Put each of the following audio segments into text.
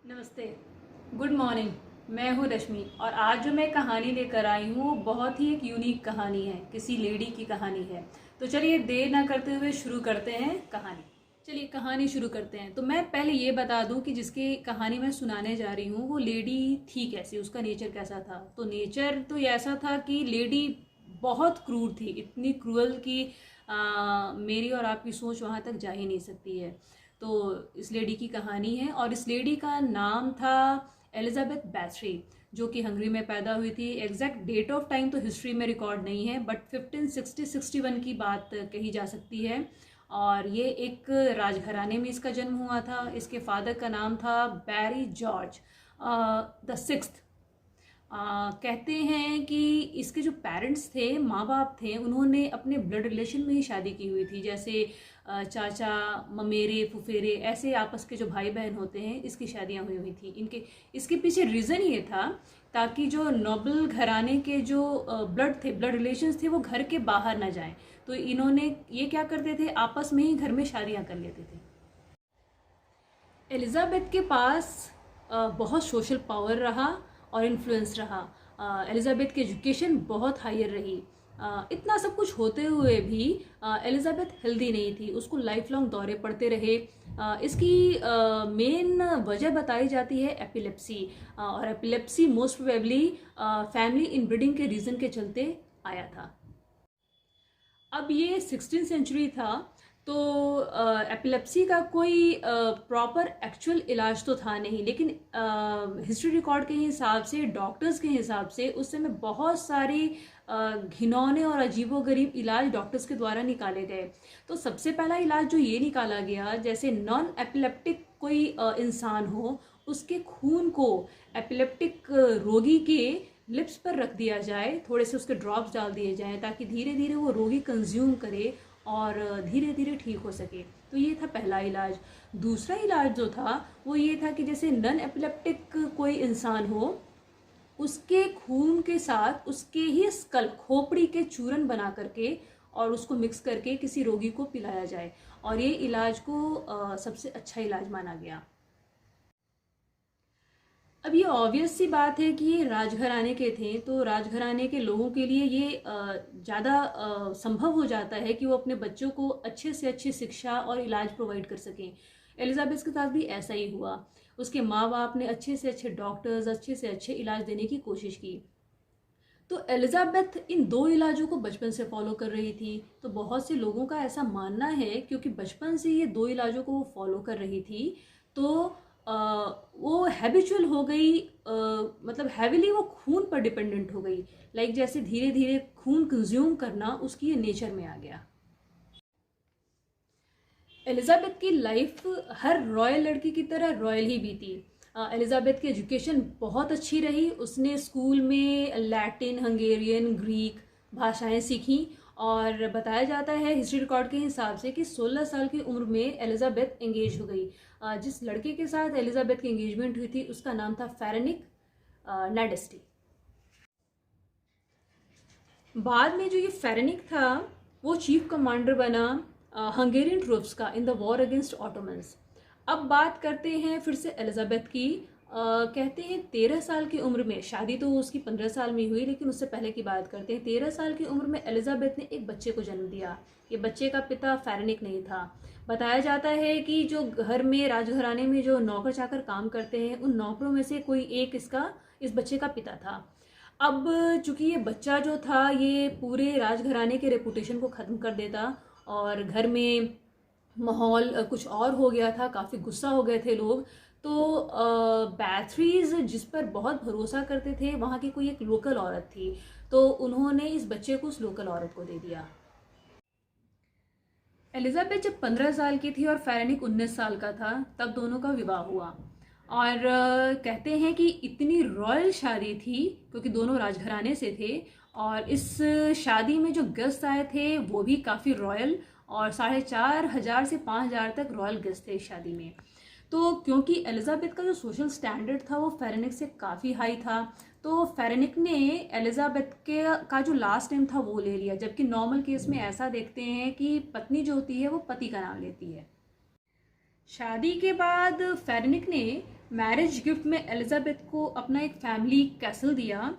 नमस्ते, good morning. मैं हूँ रश्मि और आज जो मैं कहानी लेकर आई हूँ वो बहुत ही एक यूनिक कहानी है, किसी लेडी की कहानी है। तो चलिए देर ना करते हुए शुरू करते हैं कहानी। चलिए कहानी शुरू करते हैं। तो मैं पहले ये बता दूं कि जिसकी कहानी मैं सुनाने जा रही हूँ वो लेडी थी कैसी, उसका नेचर कैसा था। तो नेचर तो ऐसा था कि लेडी बहुत क्रूर थी, इतनी क्रूअल कि मेरी और आपकी सोच वहाँ तक जा ही नहीं सकती है। तो इस लेडी की कहानी है और इस लेडी का नाम था एलिजाबेथ बैथरी, जो कि हंगरी में पैदा हुई थी। एग्जैक्ट डेट ऑफ टाइम तो हिस्ट्री में रिकॉर्ड नहीं है, बट 1560-61 की बात कही जा सकती है। और ये एक राजघराने में इसका जन्म हुआ था। इसके फादर का नाम था बैरी जॉर्ज द सिक्स्थ। कहते हैं कि इसके जो पेरेंट्स थे, माँ बाप थे, उन्होंने अपने ब्लड रिलेशन में ही शादी की हुई थी। जैसे चाचा, ममेरे, फुफेरे, ऐसे आपस के जो भाई बहन होते हैं, इसकी शादियाँ हुई हुई थी इनके। इसके पीछे रीज़न ये था ताकि जो नोबल घराने के जो ब्लड रिलेशंस थे वो घर के बाहर ना जाएं। तो इन्होंने ये क्या करते थे, आपस में ही घर में शादियाँ कर लेते थे। एलिज़ाबेथ के पास बहुत सोशल पावर रहा और इन्फ्लुएंस रहा। एलिज़ाबेथ की एजुकेशन बहुत हायर रही। इतना सब कुछ होते हुए भी एलिज़ाबेथ हेल्दी नहीं थी, उसको लाइफ लॉन्ग दौरे पड़ते रहे। इसकी मेन वजह बताई जाती है एपिलेप्सी। और epilepsy most probably family inbreeding के रीज़न के चलते आया था। अब ये 16th सेंचुरी था, तो एपिलेप्सी का कोई प्रॉपर एक्चुअल इलाज तो था नहीं, लेकिन हिस्ट्री रिकॉर्ड के हिसाब से, डॉक्टर्स के हिसाब से उस समय बहुत सारे घिनौने और अजीबोगरीब इलाज डॉक्टर्स के द्वारा निकाले गए। तो सबसे पहला इलाज जो ये निकाला गया, जैसे नॉन एपिलेप्टिक कोई इंसान हो, उसके खून को एपिलेप्टिक रोगी के लिप्स पर रख दिया जाए, थोड़े से उसके ड्रॉप्स डाल दिए जाएं, ताकि धीरे धीरे वो रोगी कंज्यूम करे और धीरे धीरे ठीक हो सके। तो ये था पहला इलाज। दूसरा इलाज जो था वो ये था कि जैसे नॉन एपिलेप्टिक कोई इंसान हो, उसके खून के साथ उसके ही स्कल, खोपड़ी के चूरन बना करके और उसको मिक्स करके किसी रोगी को पिलाया जाए। और ये इलाज को सबसे अच्छा इलाज माना गया। अब ये ऑब्वियस सी बात है कि ये राजघराने के थे, तो राजघराने के लोगों के लिए ये ज़्यादा संभव हो जाता है कि वो अपने बच्चों को अच्छे से अच्छी शिक्षा और इलाज प्रोवाइड कर सकें। एलिजाबेथ के साथ भी ऐसा ही हुआ। उसके माँ बाप ने अच्छे से अच्छे डॉक्टर्स, अच्छे से अच्छे इलाज देने की कोशिश की। तो एलिजाबेथ इन दो इलाजों को बचपन से फॉलो कर रही थी। तो बहुत से लोगों का ऐसा मानना है, क्योंकि बचपन से ये दो इलाजों को वो फॉलो कर रही थी, तो वो हैबिचुअल हो गई, मतलब हैविली वो खून पर डिपेंडेंट हो गई। लाइक जैसे धीरे धीरे खून कंज्यूम करना उसकी ये नेचर में आ गया। एलिजाबेथ की लाइफ हर रॉयल लड़की की तरह रॉयल ही बीती। एलिजाबेथ की एजुकेशन बहुत अच्छी रही। उसने स्कूल में लैटिन, हंगेरियन, ग्रीक भाषाएं सीखी। और बताया जाता है हिस्ट्री रिकॉर्ड के हिसाब से कि 16 साल की उम्र में एलिजाबेथ एंगेज हो गई। जिस लड़के के साथ एलिजाबेथ की एंगेजमेंट हुई थी उसका नाम था फेरेनिक नेडेस्टी। बाद में जो ये फेरेनिक था वो चीफ कमांडर बना हंगेरियन ट्रूप्स का in the war against Ottomans. अब बात करते हैं फिर से एलिजाबेथ की। कहते हैं 13 साल की उम्र में, शादी तो उसकी 15 साल में हुई, लेकिन उससे पहले की बात करते हैं। 13 साल की उम्र में एलिजाबेथ ने एक बच्चे को जन्म दिया। ये बच्चे का पिता फेरेनिक नहीं था। बताया जाता है कि जो घर में, राजघराने में जो नौकर चाकर काम करते हैं, उन नौकरों में से कोई एक इस बच्चे का पिता था। अब चूंकि ये बच्चा जो था ये पूरे राजघराने के रेपुटेशन को ख़त्म कर देता, और घर में माहौल कुछ और हो गया था, काफ़ी गुस्सा हो गए थे लोग। तो बैथरीज जिस पर बहुत भरोसा करते थे, वहाँ की कोई एक लोकल औरत थी, तो उन्होंने इस बच्चे को उस लोकल औरत को दे दिया। एलिजाबेथ जब 15 साल की थी और फेरेनिक 19 साल का था, तब दोनों का विवाह हुआ। और कहते हैं कि इतनी रॉयल शादी थी, क्योंकि दोनों राजघराने से थे, और इस शादी में जो गेस्ट आए थे वो भी काफ़ी रॉयल, और 4,500 से 5,000 तक रॉयल गेस्ट थे इस शादी में। तो क्योंकि एलिजाबेथ का जो सोशल स्टैंडर्ड था वो फेरेनिक से काफ़ी हाई था, तो फेरेनिक ने एलिजाबेथ के का जो लास्ट नेम था वो ले लिया। जबकि नॉर्मल केस में ऐसा देखते हैं कि पत्नी जो होती है वो पति का नाम लेती है। शादी के बाद फेरेनिक ने मैरिज गिफ्ट में एलिजाबेथ को अपना एक फैमिली कैसल दिया,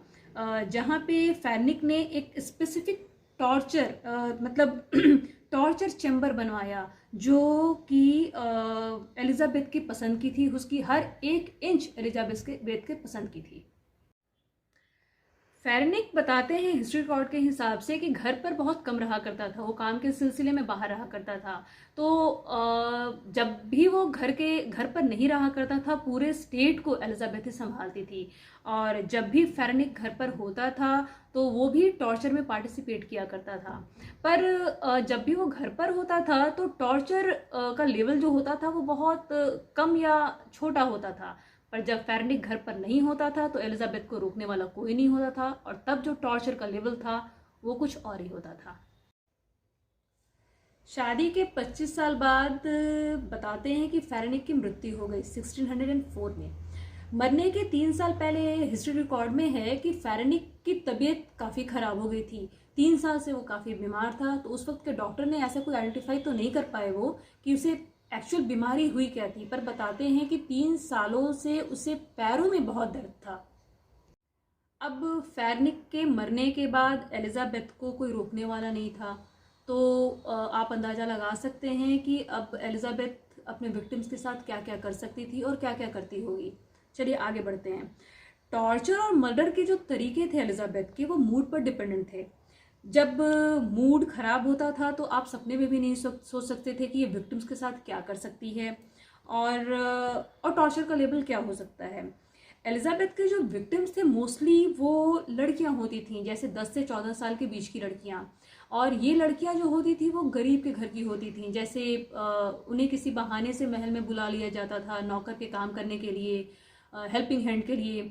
जहाँ पे फेर्निक ने एक स्पेसिफिक टॉर्चर मतलब टॉर्चर चैम्बर बनवाया जो कि एलिजाबेथ की पसंद की थी। उसकी हर एक इंच एलिजाबेथ के पसंद की थी। फेरेनिक बताते हैं हिस्ट्री रिकॉर्ड के हिसाब से कि घर पर बहुत कम रहा करता था, वो काम के सिलसिले में बाहर रहा करता था। तो जब भी वो घर पर नहीं रहा करता था, पूरे स्टेट को एलिजाबेथ ही संभालती थी। और जब भी फेरेनिक घर पर होता था तो वो भी टॉर्चर में पार्टिसिपेट किया करता था। पर जब भी वो घर पर होता था तो टॉर्चर का लेवल जो होता था वो बहुत कम या छोटा होता था। पर जब फेरेनिक घर पर नहीं होता था तो एलिजाबेथ को रोकने वाला कोई नहीं होता था, और तब जो टॉर्चर का लेवल था वो कुछ और ही होता था। शादी के 25 साल बाद बताते हैं कि फेरेनिक की मृत्यु हो गई 1604 में। मरने के 3 साल पहले हिस्ट्री रिकॉर्ड में है कि फेरेनिक की तबीयत काफ़ी ख़राब हो गई थी। 3 साल से वो काफ़ी बीमार था। तो उस वक्त के डॉक्टर ने ऐसा कोई आइडेंटिफाई तो नहीं कर पाए वो कि उसे एक्चुअल बीमारी हुई क्या थी, पर बताते हैं कि 3 सालों से उसे पैरों में बहुत दर्द था। अब फेरेनिक के मरने के बाद एलिजाबेथ को कोई रोकने वाला नहीं था। तो आप अंदाज़ा लगा सकते हैं कि अब एलिजाबेथ अपने विक्टिम्स के साथ क्या क्या कर सकती थी और क्या क्या करती होगी। चलिए आगे बढ़ते हैं। टॉर्चर और मर्डर के जो तरीके थे एलिजाबेथ के, वो मूड पर डिपेंडेंट थे। जब मूड खराब होता था तो आप सपने में भी नहीं सोच सकते थे कि ये विक्टिम्स के साथ क्या कर सकती है और टॉर्चर का लेवल क्या हो सकता है। एलिजाबेथ के जो विक्टिम्स थे मोस्टली वो लड़कियां होती थीं, जैसे 10 से 14 साल के बीच की लड़कियां। और ये लड़कियां जो होती थी वो गरीब के घर की होती थीं। जैसे उन्हें किसी बहाने से महल में बुला लिया जाता था नौकर के काम करने के लिए, हेल्पिंग हैंड के लिए।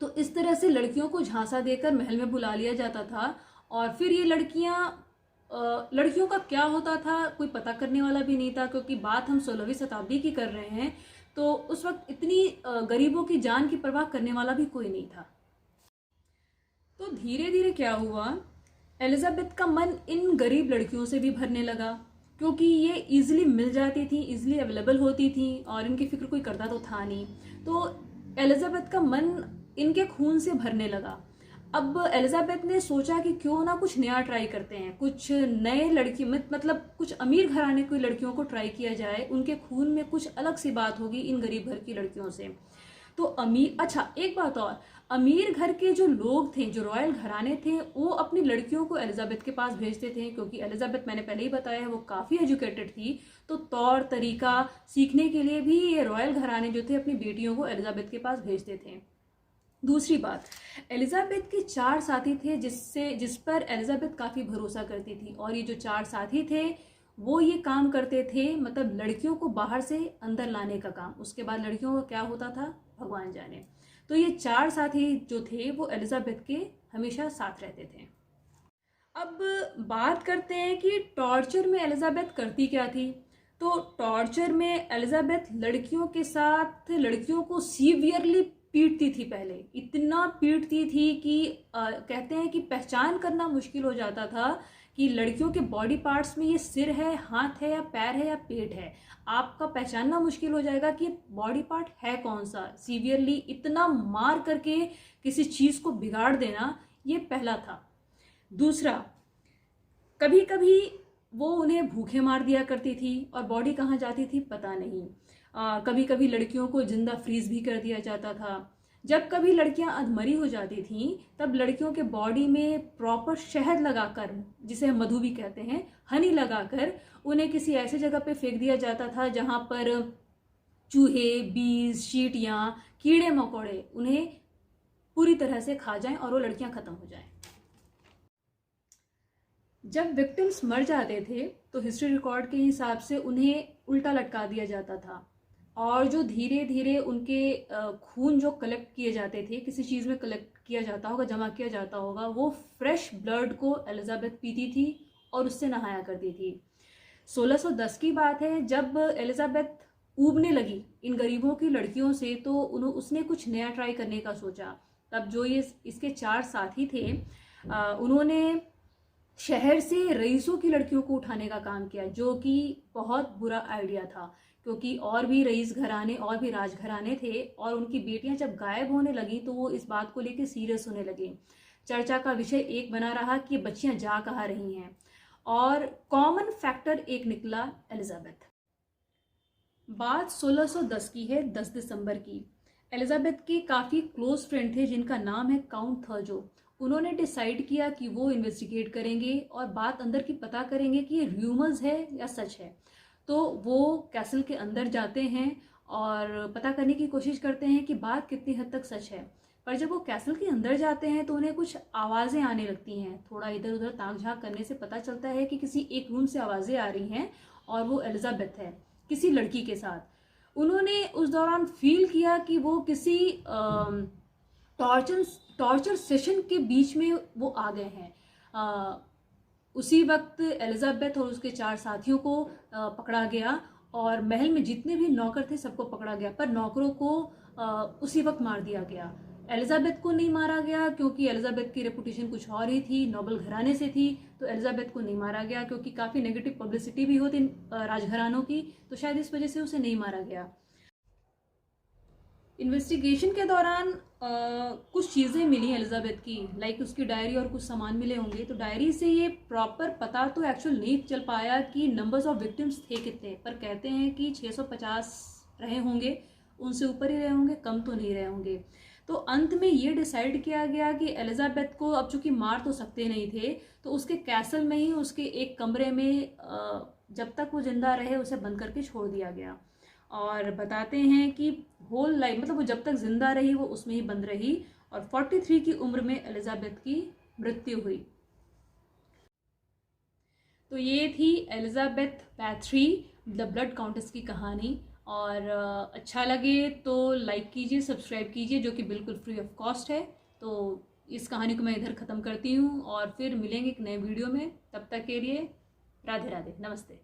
तो इस तरह से लड़कियों को झांसा देकर महल में बुला लिया जाता था। और फिर ये लड़कियों का क्या होता था कोई पता करने वाला भी नहीं था, क्योंकि बात हम 16वीं शताब्दी की कर रहे हैं। तो उस वक्त इतनी गरीबों की जान की परवाह करने वाला भी कोई नहीं था। तो धीरे धीरे क्या हुआ, एलिजाबेथ का मन इन गरीब लड़कियों से भी भरने लगा, क्योंकि ये इजीली मिल जाती थी, इजीली अवेलेबल होती थी और इनकी फिक्र कोई करता तो था नहीं। तो एलिजाबेथ का मन इनके खून से भरने लगा। अब एलिजाबेथ ने सोचा कि क्यों ना कुछ नया ट्राई करते हैं, कुछ नए लड़की मतलब कुछ अमीर घराने की लड़कियों को ट्राई किया जाए। उनके खून में कुछ अलग सी बात होगी इन गरीब घर की लड़कियों से। तो अच्छा एक बात और, अमीर घर के जो लोग थे, जो रॉयल घराने थे, वो अपनी लड़कियों को एलिजाबेथ के पास भेजते थे, क्योंकि एलिजाबेथ मैंने पहले ही बताया है वो काफ़ी एजुकेटेड थी। तो तौर तरीका सीखने के लिए भी ये रॉयल घराने जो थे अपनी बेटियों को एलिजाबेथ के पास भेजते थे। दूसरी बात, एलिजाबेथ के 4 साथी थे जिस पर एलिजाबेथ काफ़ी भरोसा करती थी। और ये जो 4 साथी थे वो ये काम करते थे, मतलब लड़कियों को बाहर से अंदर लाने का काम। उसके बाद लड़कियों का क्या होता था भगवान जाने। तो ये 4 साथी जो थे वो एलिजाबेथ के हमेशा साथ रहते थे। अब बात करते हैं कि टॉर्चर में एलिजाबेथ करती क्या थी। तो टॉर्चर में एलिजाबेथ लड़कियों को सीवियरली पीटती थी। पहले इतना पीटती थी कि कहते हैं कि पहचान करना मुश्किल हो जाता था कि लड़कियों के बॉडी पार्ट्स में ये सिर है, हाथ है या पैर है या पेट है। आपका पहचानना मुश्किल हो जाएगा कि बॉडी पार्ट है कौन सा। सीवियरली इतना मार करके किसी चीज़ को बिगाड़ देना, ये पहला था। दूसरा, कभी कभी वो उन्हें भूखे मार दिया करती थी और बॉडी कहाँ जाती थी पता नहीं। कभी कभी लड़कियों को जिंदा फ्रीज भी कर दिया जाता था। जब कभी लड़कियां अधमरी हो जाती थीं तब लड़कियों के बॉडी में प्रॉपर शहद लगाकर, जिसे हम मधु भी कहते हैं, हनी लगाकर उन्हें किसी ऐसे जगह पे फेंक दिया जाता था जहां पर चूहे, बीज, चींटियां, कीड़े मकोड़े उन्हें पूरी तरह से खा जाएं और वो लड़कियां खत्म हो जाएं। जब विक्टिम्स मर जाते थे तो हिस्ट्री रिकॉर्ड के हिसाब से उन्हें उल्टा लटका दिया जाता था। और जो धीरे धीरे उनके खून जो कलेक्ट किए जाते थे, किसी चीज़ में कलेक्ट किया जाता होगा, जमा किया जाता होगा, वो फ्रेश ब्लड को एलिजाबेथ पीती थी और उससे नहाया करती थी। 1610 की बात है, जब एलिजाबेथ ऊबने लगी इन गरीबों की लड़कियों से तो उसने कुछ नया ट्राई करने का सोचा। तब जो ये इसके 4 साथी थे उन्होंने शहर से रईसों की लड़कियों को उठाने का काम किया, जो कि बहुत बुरा आइडिया था, क्योंकि और भी रईस घराने और भी राजघराने थे और उनकी बेटियां जब गायब होने लगी तो वो इस बात को लेकर सीरियस होने लगे। चर्चा का विषय एक बना रहा कि बच्चियां जा कहाँ रही हैं, और कॉमन फैक्टर एक निकला, एलिजाबेथ। बात 1610 की है, 10 दिसंबर की। एलिजाबेथ के काफ़ी क्लोज फ्रेंड थे जिनका नाम है काउंट थर्जो। उन्होंने डिसाइड किया कि वो इन्वेस्टिगेट करेंगे और बात अंदर की पता करेंगे कि ये र्यूमर्स है या सच है। तो वो कैसल के अंदर जाते हैं और पता करने की कोशिश करते हैं कि बात कितनी हद तक सच है। पर जब वो कैसल के अंदर जाते हैं तो उन्हें कुछ आवाज़ें आने लगती हैं। थोड़ा इधर उधर ताक झाँक करने से पता चलता है कि किसी एक रूम से आवाज़ें आ रही हैं और वो एलिजाबेथ है किसी लड़की के साथ। उन्होंने उस दौरान फील किया कि वो किसी टॉर्चर सेशन के बीच में वो आ गए हैं। उसी वक्त एलिजाबेथ और उसके 4 साथियों को पकड़ा गया और महल में जितने भी नौकर थे सबको पकड़ा गया, पर नौकरों को उसी वक्त मार दिया गया। एलिजाबेथ को नहीं मारा गया क्योंकि एलिजाबेथ की रेपुटेशन कुछ और ही थी, नोबल घराने से थी, तो एलिजाबेथ को नहीं मारा गया क्योंकि काफ़ी नेगेटिव पब्लिसिटी भी होती राजघरानों की, तो शायद इस वजह से उसे नहीं मारा गया। इन्वेस्टिगेशन के दौरान कुछ चीज़ें मिली एलिजाबेथ की, लाइक उसकी डायरी और कुछ सामान मिले होंगे। तो डायरी से ये प्रॉपर पता तो एक्चुअल नहीं चल पाया कि नंबर्स ऑफ विक्टिम्स थे कितने, पर कहते हैं कि 650 रहे होंगे, उनसे ऊपर ही रहे होंगे, कम तो नहीं रहे होंगे। तो अंत में ये डिसाइड किया गया कि एलिजाबेथ को अब चूंकि मार तो सकते नहीं थे, तो उसके कैसल में ही उसके एक कमरे में जब तक वो जिंदा रहे उसे बंद करके छोड़ दिया गया। और बताते हैं कि होल लाइफ, मतलब वो जब तक जिंदा रही वो उसमें ही बंद रही और 43 की उम्र में एलिजाबेथ की मृत्यु हुई। तो ये थी एलिजाबेथ बैथरी द ब्लड काउंटेस की कहानी। और अच्छा लगे तो लाइक कीजिए, सब्सक्राइब कीजिए, जो कि बिल्कुल फ्री ऑफ कॉस्ट है। तो इस कहानी को मैं इधर ख़त्म करती हूँ और फिर मिलेंगे एक नए वीडियो में। तब तक के लिए राधे राधे, नमस्ते।